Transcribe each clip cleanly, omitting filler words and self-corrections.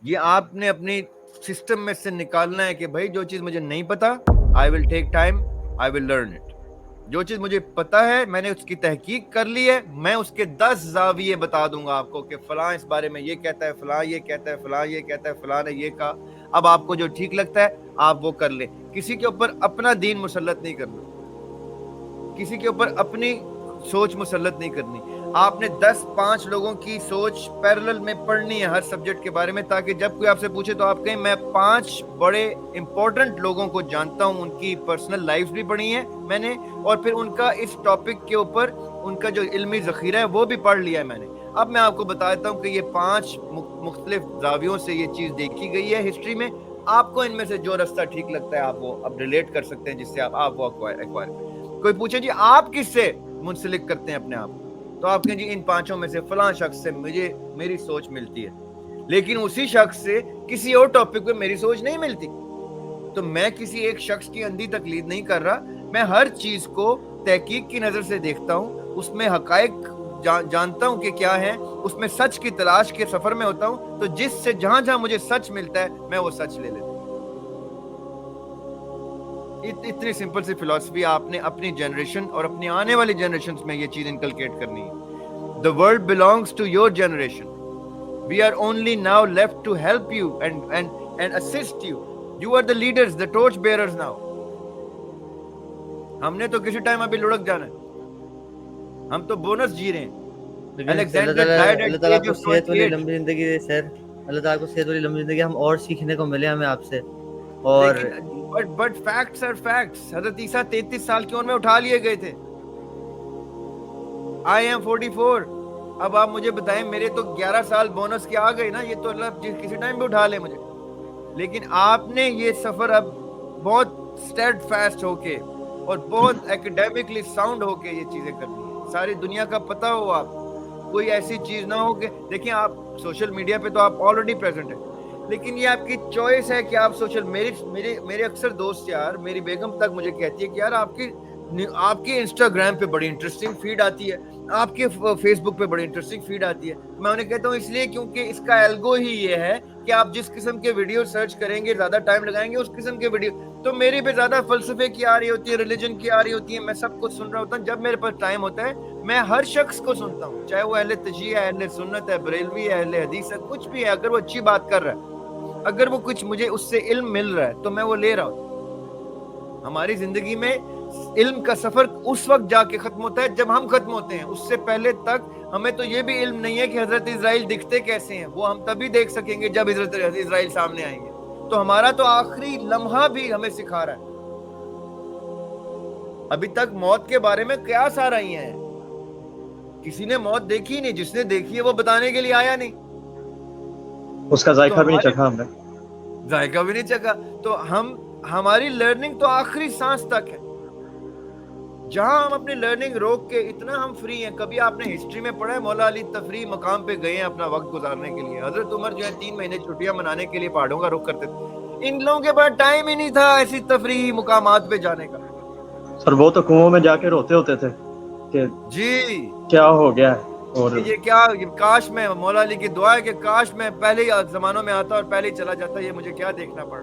یہ آپ نے اپنی سسٹم میں سے نکالنا ہے کہ بھائی جو چیز مجھے نہیں پتا I will take time, I will learn it. جو چیز مجھے پتا ہے میں نے اس کی تحقیق کر لی ہے, میں اس کے 10 زاویے بتا دوں گا آپ کو کہ فلاں اس بارے میں یہ کہتا ہے, فلاں یہ کہتا ہے, فلاں یہ کہتا ہے, فلاں نے یہ کہا. اب آپ کو جو ٹھیک لگتا ہے آپ وہ کر لیں. کسی کے اوپر اپنا دین مسلط نہیں کرنا, کسی کے اوپر اپنی سوچ مسلط نہیں کرنی. آپ نے 10-5 لوگوں کی سوچ پیرلل میں پڑھنی ہے ہر سبجیکٹ کے بارے میں, تاکہ جب کوئی آپ سے پوچھے تو آپ کہیں میں 5 بڑے امپورٹنٹ لوگوں کو جانتا ہوں, ان کی پرسنل لائف بھی پڑھی ہے میں نے, اور پھر ان کا اس ٹاپک کے اوپر ان کا جو علمی ذخیرہ ہے وہ بھی پڑھ لیا ہے میں نے. اب میں آپ کو بتا دیتا ہوں کہ یہ 5 مختلف زاویوں سے یہ چیز دیکھی گئی ہے ہسٹری میں. آپ کو ان میں سے جو راستہ ٹھیک لگتا ہے آپ وہ اب ریلیٹ کر سکتے ہیں, جس سے آپ وہ ایکوائر کریں. کوئی پوچھے جی آپ کس سے منسلک کرتے ہیں اپنے آپ کو, تو آپ کہیں جی ان 5 میں سے فلاں شخص سے مجھے میری سوچ ملتی ہے, لیکن اسی شخص سے کسی اور ٹاپک پہ میری سوچ نہیں ملتی. تو میں کسی ایک شخص کی اندھی تقلید نہیں کر رہا, میں ہر چیز کو تحقیق کی نظر سے دیکھتا ہوں, اس میں حقائق جانتا ہوں کہ کیا ہے, اس میں سچ کی تلاش کے سفر میں ہوتا ہوں. تو جس سے جہاں جہاں مجھے سچ ملتا ہے میں وہ سچ لے لیتا ہوں. اتنی سمپل سی فلسفی آپ نے اپنی جنریشن اور اپنی آنے والی جنریشن میں یہ چیز انکلکیٹ کرنی ہے. The world belongs to your generation. We are only now left to help you and assist you. You are the leaders, the torch bearers now. ہم نے تو کسی ٹائم ابھی لڑک جانا ہے, ہم تو بونس جی رہے ہیں. اللہ تعالیٰ آپ کو صحت والی لمبی زندگی دے سر, اللہ تعالیٰ کو صحت والی لمبی زندگی, ہم اور سیکھنے کو ملے ہمیں آپ سے. اور لیکن بٹ فیکٹس آر فیکٹس. حضرت عیسیٰ 33 سال کی عمر میں اٹھا لیے گئے تھے. I am 44. اب آپ مجھے بتائیں, میرے تو 11 سال بونس کے آ گئے نا, یہ تو اللہ کسی ٹائم بھی اٹھا لے مجھے. لیکن آپ نے یہ سفر اب بہت اسٹیڈ فاسٹ ہو کے اور بہت ایکڈیمکلی ساؤنڈ ہو کے یہ چیزیں کرنی ہیں. ساری دنیا کا پتہ ہو آپ, کوئی ایسی چیز نہ ہو کہ دیکھیں آپ سوشل میڈیا پہ تو آپ آلریڈی پریزنٹ ہیں, لیکن یہ آپ کی چوائس ہے کہ آپ سوشل. میرے اکثر دوست یار, میری بیگم تک مجھے کہتی ہے کہ یار آپ کی انسٹاگرام پہ بڑی انٹرسٹنگ فیڈ آتی ہے, آپ کے فیس بک پہ بڑی انٹرسٹنگ فیڈ آتی ہے. میں انہیں کہتا ہوں اس لیے کیونکہ اس کا ایلگو ہی یہ ہے کہ آپ جس قسم کے ویڈیو سرچ کریں گے, زیادہ ٹائم لگائیں گے اس قسم کے ویڈیو. تو میری پہ زیادہ فلسفے کی آ رہی ہوتی ہے, ریلیجن کی آ رہی ہوتی ہے, میں سب کچھ سن رہا ہوتا ہوں. جب میرے پاس ٹائم ہوتا ہے میں ہر شخص کو سنتا ہوں, چاہے وہ اہل تشیع ہے, اہل سنت ہے, بریلوی ہے, اہل حدیث ہے, کچھ بھی ہے. اگر وہ اچھی بات کر رہا ہے, اگر وہ کچھ مجھے اس سے علم مل رہا ہے تو میں وہ لے رہا ہوں. ہماری زندگی میں علم کا سفر اس وقت جا کے ختم ہوتا ہے جب ہم ختم ہوتے ہیں. اس سے پہلے تک ہمیں تو یہ بھی علم نہیں ہے کہ حضرت اسرائیل دکھتے کیسے ہیں, وہ ہم تبھی دیکھ سکیں گے جب حضرت اسرائیل سامنے آئیں گے. تو ہمارا تو آخری لمحہ بھی ہمیں سکھا رہا ہے. ابھی تک موت کے بارے میں قیاس آ رہی ہیں, کسی نے موت دیکھی نہیں, جس نے دیکھی ہے وہ بتانے کے لیے آیا نہیں, اس کا ذائقہ بھی نہیں چکھا ہم نے, ذائقہ بھی نہیں چکھا. تو ہماری لرننگ تو آخری سانس تک ہے, جہاں ہم اپنی لرننگ روک کے اتنا ہم فری ہیں. کبھی آپ نے ہسٹری میں پڑھا ہے مولا علی تفریح مقام پہ گئے ہیں اپنا وقت گزارنے کے لیے؟ حضرت عمر جو ہے 3 مہینے چھٹیاں منانے کے لیے پہاڑوں کا رخ کرتے تھے. ان لوگوں کے پاس ٹائم ہی نہیں تھا ایسی تفریحی مقامات پہ جانے کا. سر وہ تو کنووں میں جا کے روتے ہوتے تھے کہ جی کیا ہو گیا ہے. اور یہ کیا, کاش میں, مولا علی کی دعا ہے کہ کاش میں پہلے ہی زمانوں میں آتا اور پہلے ہی چلا جاتا, یہ مجھے کیا دیکھنا پڑا.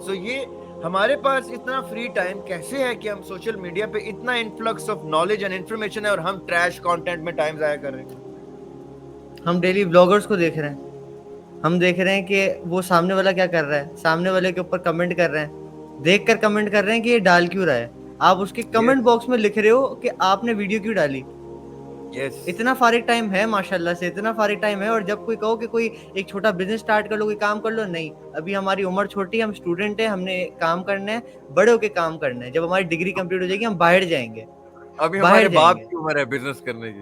سو یہ ہمارے پاس اتنا فری ٹائم کیسے ہے کہ ہم سوشل میڈیا پہ اتنا influx of knowledge and information ہے اور ہم ٹریش کانٹینٹ میں ٹائم ضائع کر رہے ہیں. ہم ڈیلی بلاگرز کو دیکھ رہے ہیں, ہم دیکھ رہے ہیں کہ وہ سامنے والا کیا کر رہا ہے, سامنے والے کے اوپر کمنٹ کر رہے ہیں, دیکھ کر کمنٹ کر رہے ہیں کہ یہ ڈال کیوں رہا ہے. آپ اس کے کمنٹ باکس میں لکھ رہے ہو کہ آپ نے ویڈیو کیوں ڈالی. اتنا فارغ ٹائم ہے ماشاءاللہ سے, اتنا فارغ ٹائم ہے. اور جب کوئی کہو کہ کوئی ایک چھوٹا بزنس سٹارٹ کر لو, کوئی کام کر لو, نہیں, ابھی ہماری عمر چھوٹی ہے, ہم اسٹوڈنٹ ہیں, ہم نے کام کرنا ہے, بڑے ہو کے کام کرنا ہے. جب ہماری ڈگری کمپلیٹ ہو جائے گی ہم باہر جائیں گے, ابھی ہمارے باپ کی عمر ہے بزنس کرنے کی.